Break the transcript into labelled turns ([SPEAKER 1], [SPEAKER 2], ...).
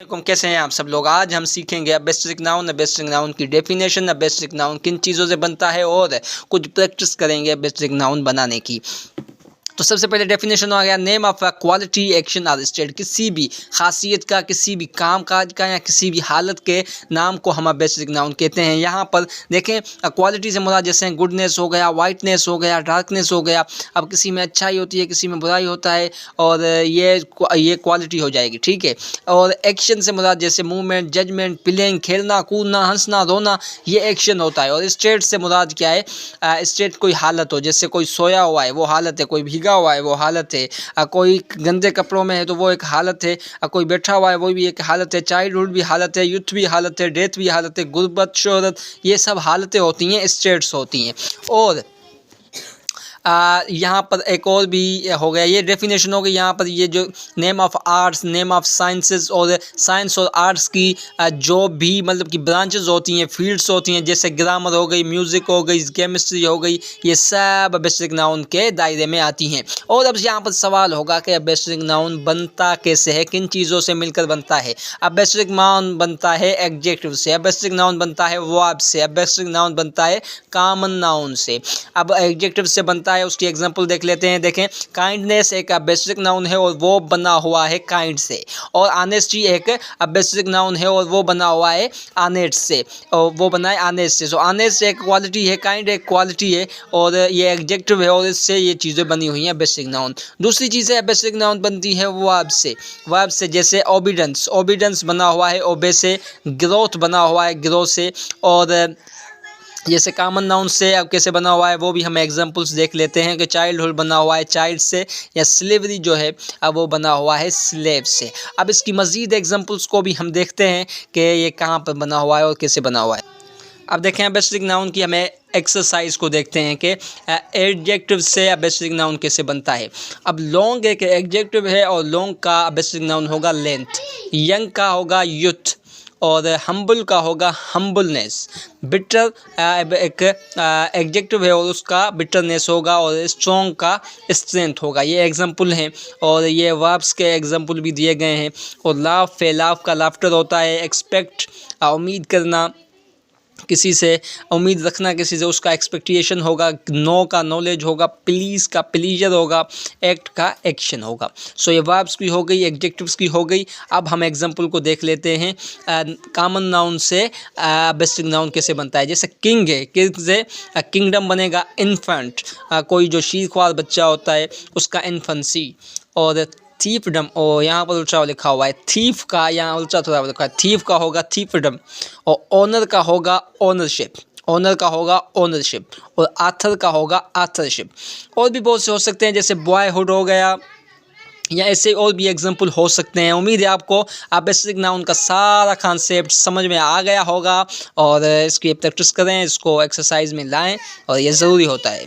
[SPEAKER 1] कैसे हैं आप सब लोग। आज हम सीखेंगे बेसिक नाउन की डेफिनेशन, बेसिक नाउन किन चीज़ों से बनता है और कुछ प्रैक्टिस करेंगे बेसिक नाउन बनाने की। तो सबसे पहले डेफिनेशन आ गया, name of a quality action or state. किसी भी खासियत का, किसी भी काम काज का या किसी भी हालत के नाम को हम बेसिक नाउन कहते हैं। यहाँ पर देखें, क्वालिटी से मुराद जैसे गुडनेस हो गया, वाइटनेस हो गया, डार्कनेस हो गया। अब किसी में अच्छाई होती है, किसी में बुराई होता है, और ये क्वालिटी हो जाएगी, ठीक है। और एक्शन से मुराद जैसे मूवमेंट, जजमेंट, प्लेइंग, खेलना, कूदना, हंसना, रोना, ये एक्शन होता है। और स्टेट से मुराद क्या है, स्टेट कोई हालत हो, जैसे कोई सोया हुआ है वो हालत है, कोई भीगा हुआ है वो हालत है, कोई गंदे कपड़ों में है तो वो एक हालत है, कोई बैठा हुआ है वो भी एक हालत है, चाइल्डहुड भी हालत है, यूथ भी हालत है, डेथ भी हालत है, गुर्बत, शोहरत, ये सब हालतें होती हैं, स्टेट्स होती हैं। और यहाँ पर एक और भी हो गया, ये डेफिनेशन हो गई। यहाँ पर ये जो name of arts, name of sciences, और साइंस और आर्ट्स की जो भी मतलब कि ब्रांचेस होती हैं, फील्ड्स होती हैं, जैसे ग्रामर हो गई, म्यूज़िक हो गई, केमिस्ट्री हो गई, ये सब बेसिक नाउन के दायरे में आती हैं। और अब यहाँ पर सवाल होगा कि बेसिक नाउन बनता कैसे है, किन चीज़ों से मिलकर बनता है। अब बेसिक नाउन बनता है एडजेक्टिव से, अब बेसिक नाउन बनता है वर्ब से, अब बेसिक नाउन बनता है कॉमन नाउन से। अब एडजेक्टिव से बनता है, उसकी एग्जांपल देख लेते हैं। देखें, काइंडनेस एक बेसिक नाउन है और वो बना हुआ है काइंड से। और ऑनेस्टी एक बेसिक नाउन है और वो बना हुआ है ऑनेस्ट से, और वो बना है ऑनेस्ट से। सो ऑनेस्ट एक क्वालिटी है, काइंड एक क्वालिटी है, और ये एडजेक्टिव है, और इससे ये चीज़ें बनी हुई हैं बेसिक नाउन। दूसरी चीज़ है बेसिक नाउन बनती है वर्ब से। वर्ब से जैसे ओबीडेंस, ओबीडेंस बना हुआ है ओबे से, ग्रोथ बना हुआ है ग्रो से, और जैसे कॉमन नाउन से अब कैसे बना हुआ है वो भी हम एग्जांपल्स देख लेते हैं कि चाइल्डहुड बना हुआ है चाइल्ड से, या स्लेवरी जो है अब वो बना हुआ है स्लेव से। अब इसकी मज़ीद एग्जांपल्स को भी हम देखते हैं कि ये कहाँ पर बना हुआ है और कैसे बना हुआ है। अब देखें बेसिक नाउन की हमें एक्सरसाइज को देखते हैं कि एडजेक्टिव से बेसिक नाउन कैसे बनता है। अब लॉन्ग एक एडजेक्टिव है और लॉन्ग का बेसिक नाउन होगा लेंथ, यंग का होगा यूथ, और हम्बल का होगा हम्बलनेस। बिटर एक एडजेक्टिव है और उसका बिटरनेस होगा, और स्ट्रॉन्ग का स्ट्रेंथ होगा। ये एग्जांपल हैं, और ये वर्ब्स के एग्जांपल भी दिए गए हैं। और लाफ है, लाफ का लाफ्टर होता है। एक्सपेक्ट उम्मीद करना, किसी से उम्मीद रखना, किसी से उसका एक्सपेक्टेशन होगा। नो का नॉलेज होगा, प्लीज़ का प्लीजर होगा, एक्ट का एक्शन होगा। सो ये वर्ब्स की हो गई, एडजेक्टिव्स की हो गई। अब हम एग्जांपल को देख लेते हैं कॉमन नाउन से बेसिक नाउन कैसे बनता है। जैसे किंग है, किंग से किंगडम बनेगा इन्फेंट, कोई जो शीखवार बच्चा होता है उसका इन्फेंसी। और थीफडम, और यहाँ पर उल्टा लिखा हुआ है, थीफ का यहाँ उल्टा थोड़ा लिखा है, थीफ का होगा थीफडम, और ऑनर का होगा ओनरशिप, ऑनर का होगा ओनरशिप, और आथर का होगा आथरशिप। और भी बहुत से हो सकते हैं, जैसे बॉयहुड हो गया, या ऐसे और भी एग्जांपल हो सकते हैं। उम्मीद है आपको बेसिक नाउन का सारा कॉन्सेप्ट समझ में आ गया होगा, और इसकी प्रैक्टिस करें, इसको एक्सरसाइज में लाएं, और ये ज़रूरी होता है।